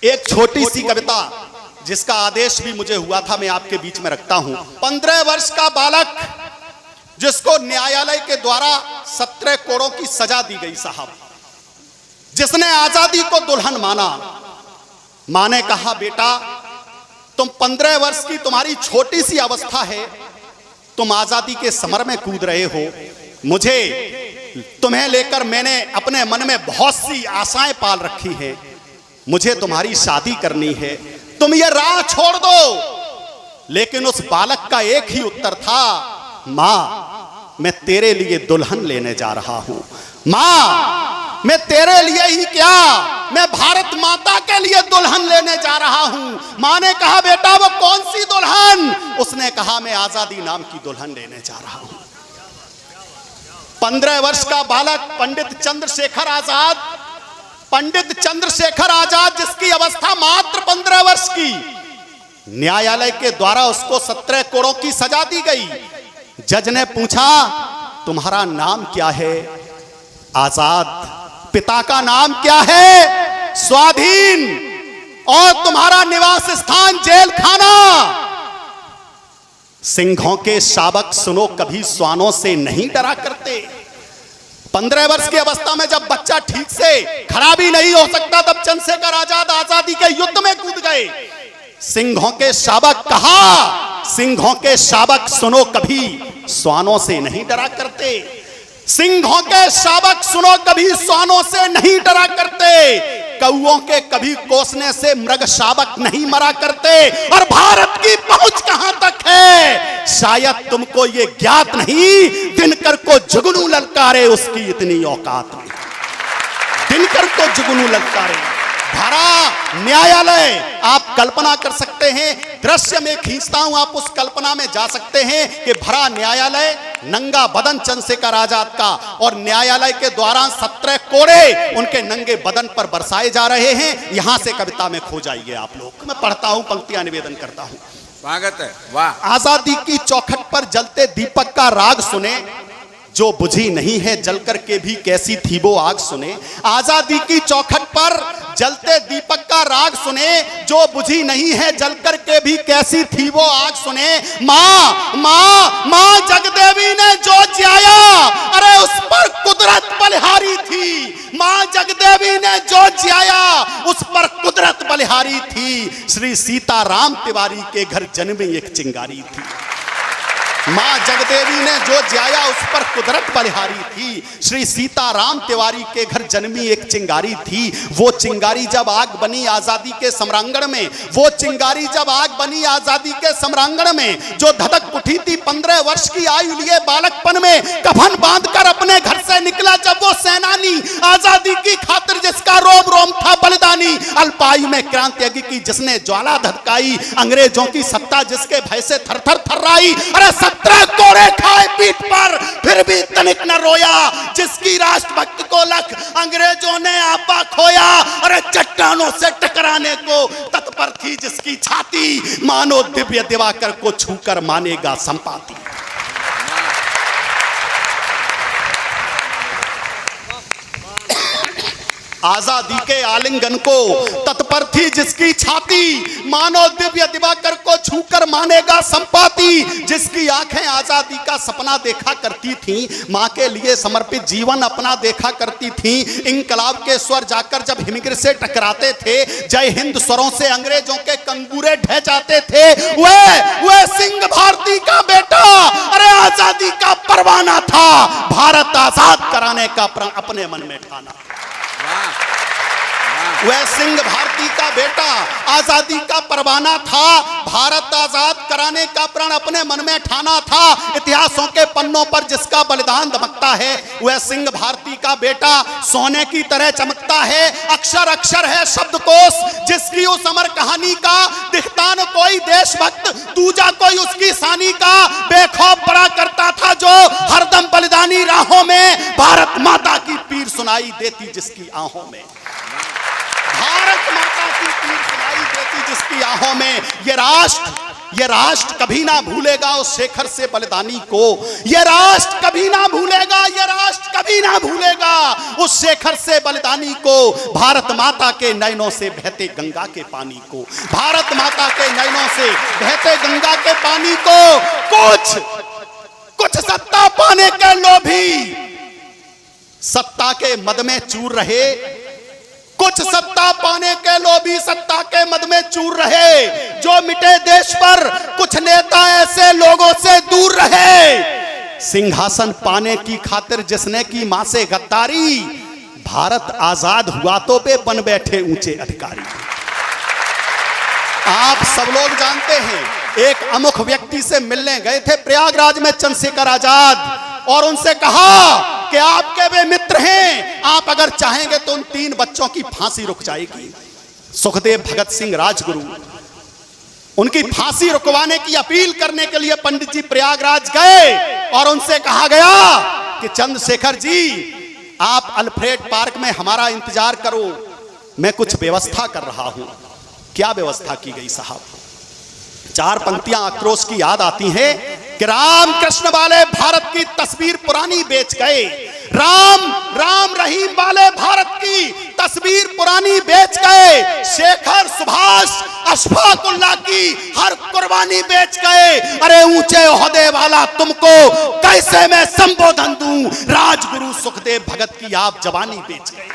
एक छोटी सी कविता जिसका आदेश भी मुझे हुआ था, मैं आपके बीच में रखता हूं। 15 वर्ष का बालक जिसको न्यायालय के द्वारा 17 करोड़ की सजा दी गई साहब, जिसने आजादी को दुल्हन माना। मां ने कहा बेटा तुम 15 वर्ष की तुम्हारी छोटी सी अवस्था है, तुम आजादी के समर में कूद रहे हो। मुझे तुम्हें लेकर मैंने अपने मन में बहुत सी आशाएं पाल रखी हैं। मुझे तुम्हारी शादी करनी है, तुम ये राह छोड़ दो। लेकिन उस बालक का एक ही उत्तर था, मां मैं तेरे लिए दुल्हन लेने जा रहा हूं। मां मैं तेरे लिए ही क्या, मैं भारत माता के लिए दुल्हन लेने जा रहा हूं। मां ने कहा बेटा वो कौन सी दुल्हन? उसने कहा मैं आजादी नाम की दुल्हन लेने जा रहा हूं। 15 वर्ष का बालक पंडित चंद्रशेखर आजाद, पंडित चंद्रशेखर आजाद जिसकी अवस्था मात्र 15 वर्ष की, न्यायालय के द्वारा उसको 17 करोड़ की सजा दी गई। जज ने पूछा तुम्हारा नाम क्या है? आजाद। पिता का नाम क्या है? स्वाधीन। और तुम्हारा निवास स्थान जेल खाना। सिंहों के शावक सुनो कभी श्वानों से नहीं डरा करते। 15 वर्ष की अवस्था में जब बच्चा ठीक से खड़ा भी नहीं हो सकता, तब चंद्रशेखर आजाद आजादी के युद्ध में कूद गए। सिंहों के शावक कहा, सिंहों के शावक सुनो कभी श्वानों से नहीं डरा करते। सिंहों के शावक सुनो कभी श्वानों से नहीं डरा करते। कौओं के कभी कोसने से मृग शावक नहीं मरा करते। और भारत की पहुंच कहां तक है शायद तुमको ये ज्ञात नहीं। दिनकर को जुगनू ललकारे उसकी इतनी औकात नहीं। दिनकर को जुगनू ललकारे भरा न्यायालय। आप कल्पना कर सकते हैं, दृश्य में खींचता हूं, आप उस कल्पना में जा सकते हैं कि भरा न्यायालय, नंगा बदन चंद्रशेखर आजाद का, और न्यायालय के द्वारा 17 कोड़े उनके नंगे बदन पर बरसाए जा रहे हैं। यहां से कविता में खो जाइए आप लोग। मैं पढ़ता हूं, पंक्तियां निवेदन करता हूं। स्वागत है। वाह। आजादी की चौखट पर जलते दीपक का राग सुने, जो बुझी नहीं है जलकर के भी कैसी थी वो आग सुने। आजादी की चौखट पर जलते दीपक का राग सुने, जो बुझी नहीं है जलकर के भी कैसी थी वो आग सुने। मां मां मां जगदेवी ने जो जियाया, अरे उस पर कुदरत बलिहारी थी। मां जगदेवी ने जो जियाया उस पर कुदरत बलिहारी थी। श्री सीताराम तिवारी के घर जन्मी एक चिंगारी थी। मां जगदेवी ने जो जियाया उस पर कुदरत बलिहारी थी। श्री सीताराम तिवारी के घर जन्मी एक चिंगारी थी। वो चिंगारी जब आग बनी आजादी के सम्रांगण में, वो चिंगारी जब आग बनी आजादी के सम्रांगण में, जो धधक उठी थी 15 वर्ष की आयु लिए बालकपन में, कफन बांधकर अपने घर से निकला जब वो सेनानी, आजादी की खातिर जिसका रोम रोम था बलिदानी, अल्पायु में क्रांति यज्ञ की जिसने ज्वाला धधकाई, अंग्रेजों की सत्ता जिसके भय से थर थर थर्राई। अरे 17 कोड़े खाए पीठ पर फिर भी तनिक न रोया, जिसकी राष्ट्रभक्ति को लख अंग्रेजों ने आपा खोया। अरे चट्टानों से टकराने को तत्पर थी जिसकी छाती, मानो दिव्य दिवाकर को छूकर मानेगा संपाति। आजादी के आलिंगन को तत्पर थी जिसकी छाती, मानो दिव्य दिवाकर को छूकर मानेगा संपाति। जिसकी आंखें आजादी का सपना देखा करती थीं, मां के लिए समर्पित जीवन अपना देखा करती थीं। इंकलाब के स्वर जाकर जब हिमगिर से टकराते थे, जय हिंद स्वरों से अंग्रेजों के कंगूरे ढह जाते थे, वह सिंह भारती का बेटा, अरे आजादी का परवाना था। भारत आजाद कराने का अपने मन में ठाना। वह सिंह भारती का बेटा आजादी का परवाना था। भारत आजाद कराने का प्रण अपने मन में ठाना था। इतिहासों के पन्नों पर जिसका बलिदान दमकता है, वह सिंह भारती का बेटा सोने की तरह चमकता है। अक्षर अक्षर है शब्दकोश जिसकी उस अमर कहानी का, दिखता न कोई देशभक्त दूजा कोई उसकी सानी का। बेखौफ बड़ा करता था जो हरदम बलिदानी राहों में, भारत माता की पीर सुनाई देती जिसकी आंखों में। भारत माता की पीर सुनाई देती जिसकी आंखों में। ये राष्ट्र ये राष्ट्र कभी ना भूलेगा उस शेखर से बलिदानी को, ये राष्ट्र कभी ना भूलेगा, ये राष्ट्र कभी ना भूलेगा उस शेखर से बलिदानी को, भारत माता के नयनों से बहते गंगा के पानी को, भारत माता के नयनों से बहते गंगा के पानी को। कुछ सत्ता पाने के लोभी सत्ता के मद में चूर रहे, कुछ सत्ता पाने के लोभी सत्ता के मद में चूर रहे, जो मिटे देश पर कुछ नेता ऐसे लोगों से दूर रहे। सिंहासन पाने की खातिर जिसने की मां से गद्दारी, भारत आजाद हुआ तो वे बन बैठे ऊंचे अधिकारी। आप सब लोग जानते हैं, एक अमुख व्यक्ति से मिलने गए थे प्रयागराज में चंद्रशेखर आजाद, और उनसे कहा कि आपके वे मित्र हैं, आप अगर चाहेंगे तो उन 3 बच्चों की फांसी रुक जाएगी। सुखदेव भगत सिंह राजगुरु उनकी फांसी रुकवाने की अपील करने के लिए पंडित जी प्रयागराज गए, और उनसे कहा गया कि चंद्रशेखर जी आप अल्फ्रेड पार्क में हमारा इंतजार करो, मैं कुछ व्यवस्था कर रहा हूं। क्या व्यवस्था की गई साहब? 4 पंक्तियां आक्रोश की याद आती हैं कि राम कृष्ण वाले भारत की तस्वीर पुरानी बेच गए, राम रहीम वाले भारत की तस्वीर पुरानी बेच गए, शेखर सुभाष अशफाकुल्लाह की हर कुर्बानी बेच गए। अरे ऊंचे ओहदे वाला तुमको कैसे मैं संबोधन दूं, राजगुरु सुखदेव भगत की आप जवानी बेच गए,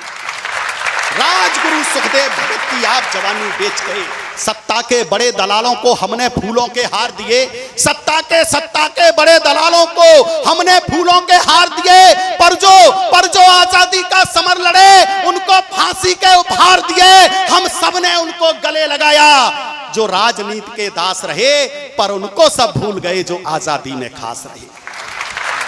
राजगुरु सुखदेव भगत की आप जवानी बेच गए। सत्ता के बड़े दलालों को हमने फूलों के हार दिए, सत्ता के बड़े दलालों को हमने फूलों के हार दिए, पर जो आजादी का समर लड़े उनको फांसी के उपहार दिए, हम सबने उनको गले लगाया। जो राजनीति के दास रहे पर उनको सब भूल गए जो आजादी में खास रहे,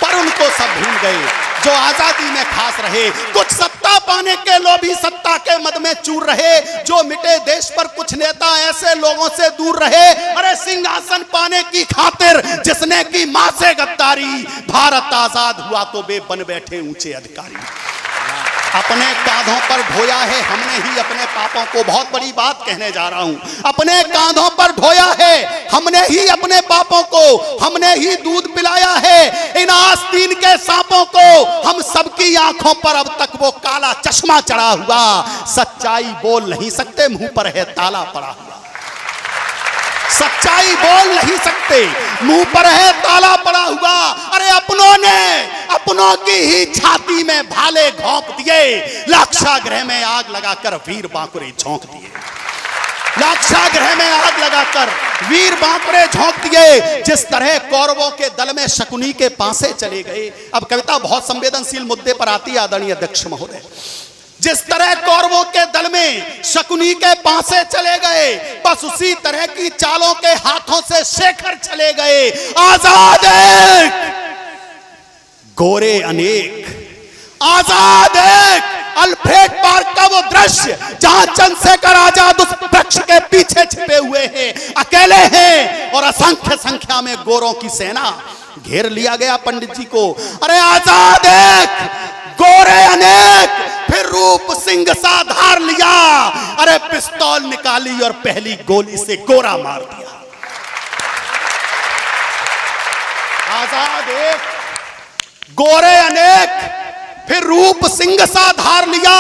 पर उनको सब भूल गए जो आजादी में खास रहे। कुछ सत्ता पाने के लोभी सत्ता के मद में चूर रहे, जो मिटे देश पर कुछ नेता ऐसे लोगों से दूर रहे। अरे सिंहासन पाने की खातिर जिसने की मां से गद्दारी, भारत आजाद हुआ तो वे बन बैठे ऊंचे अधिकारी। अपने कांधों पर ढोया है हमने ही अपने पापों को, बहुत बड़ी बात कहने जा रहा हूं, अपने कांधों पर ढोया है हमने ही अपने पापों को, हमने ही दूध पिलाया है इन आस्तीन के सांपों को। हम सबकी आंखों पर अब तक वो काला चश्मा चढ़ा हुआ, सच्चाई बोल नहीं सकते, मुंह पर है ताला पड़ा हुआ। सच्चाई बोल नहीं सकते, मुंह पर है ताला पड़ा हुआ। अरे अपनों की ही छाती में भाले घोंप दिए, लाक्षागृह में आग लगाकर वीर बांकुरे झोंक दिए, लाक्षागृह में आग लगाकर वीर बांकुरे झोंक दिए। जिस तरह कौरवों के दल में शकुनी के पासे चले गए, अब कविता बहुत संवेदनशील मुद्दे पर आती है आदरणीय अध्यक्ष महोदय, जिस तरह कौरवों के दल में शकुनी के पासे चले गए, बस उसी तरह की चालों के हाथों से शेखर चले गए। आजाद एक, गोरे अनेक, आजाद एक। अल्फ्रेड पार्क का वो दृश्य जहां चंद्रशेखर आजाद उस वृक्ष के पीछे छिपे हुए हैं, अकेले हैं, और असंख्य संख्या में गोरों की सेना घेर लिया गया पंडित जी को। अरे आजाद एक, गोरे अनेक, फिर रूप सिंह सा धार लिया। अरे पिस्तौल निकाली और पहली गोली से गोरा मार दिया। आजाद एक, गोरे अनेक, फिर रूप सिंह सा धार लिया,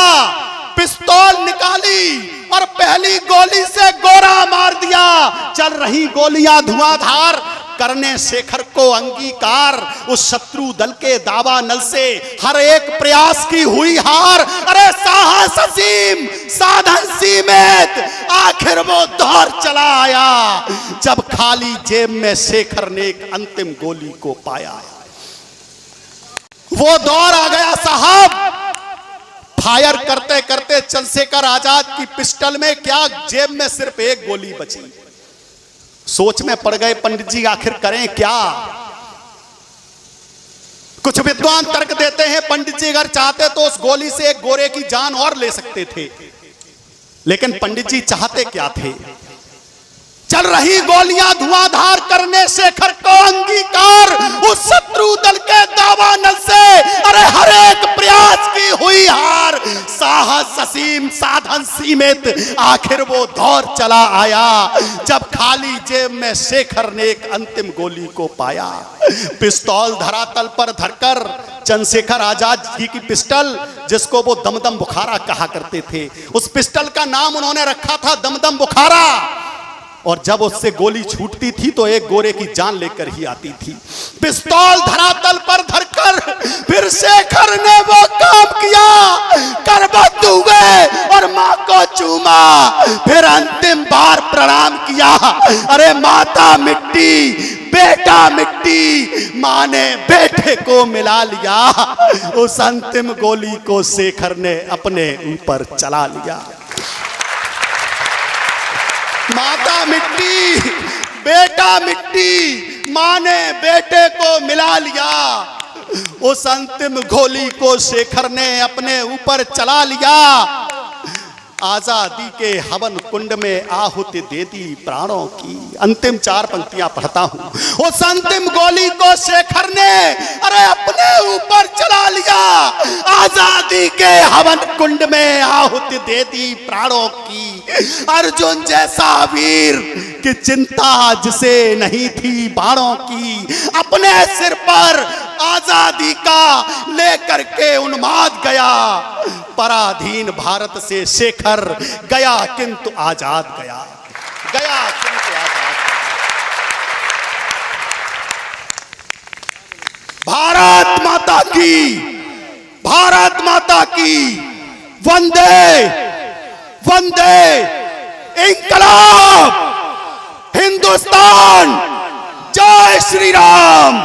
पिस्तौल निकाली और पहली गोली से गोरा मार दिया। चल रही गोलियां धुआंधार करने शेखर को अंगीकार, उस शत्रु दल के दावा नल से हर एक प्रयास की हुई हार। अरे साहस असीम साधन सीमित, आखिर वो दौर चला आया जब खाली जेब में शेखर ने एक अंतिम गोली को पाया। वो दौर आ गया साहब, फायर करते करते चंद्रशेखर आजाद की पिस्टल में क्या जेब में सिर्फ एक गोली बची। सोच में पड़ गए पंडित जी, आखिर करें क्या। कुछ विद्वान तर्क देते हैं पंडित जी अगर चाहते तो उस गोली से एक गोरे की जान और ले सकते थे, लेकिन पंडित जी चाहते क्या थे। चल रही गोलियां धुआंधार करने शेखर को अंगीकार, उस शत्रु दल के दावानल से अरे हर एक प्रयास की हुई हार। साहस असीम साधन सीमित, आखिर वो दौर चला आया जब खाली जेब में शेखर ने एक अंतिम गोली को पाया। पिस्तौल धरातल पर धरकर चंद्रशेखर आजाद जी की पिस्टल, जिसको वो दमदम बुखारा कहा करते थे, उस पिस्टल का नाम उन्होंने रखा था दमदम बुखारा। और जब उससे गोली छूटती थी तो एक गोरे की जान लेकर ही आती थी। पिस्तौल धरातल पर धरकर फिर शेखर ने वो काम किया, करबद्ध हुए और मां को चूमा, फिर अंतिम बार प्रणाम किया। अरे माता मिट्टी, बेटा मिट्टी, मां ने बेटे को मिला लिया। उस अंतिम गोली को शेखर ने अपने ऊपर चला लिया। माता मिट्टी, बेटा मिट्टी, मां ने बेटे को मिला लिया। उस अंतिम गोली को शेखर ने अपने ऊपर चला लिया। आजादी के हवन कुंड में आहुति दे दी प्राणों की। अंतिम 4 पंक्तियां पढ़ता हूं। उस अंतिम गोली को शेखर ने अरे अपने ऊपर चला लिया। आजादी के हवन कुंड में आहुति दे दी प्राणों की। अर्जुन जैसा वीर की चिंता जिसे नहीं थी बाणों की, अपने सिर पर आजादी का लेकर के उन्माद गया। पराधीन भारत से शेखर गया किंतु आजाद गया, गया किंतु आजाद गया। भारत माता की, भारत माता की वंदे वंदे, इंकलाब, हिंदुस्तान, जय श्री राम।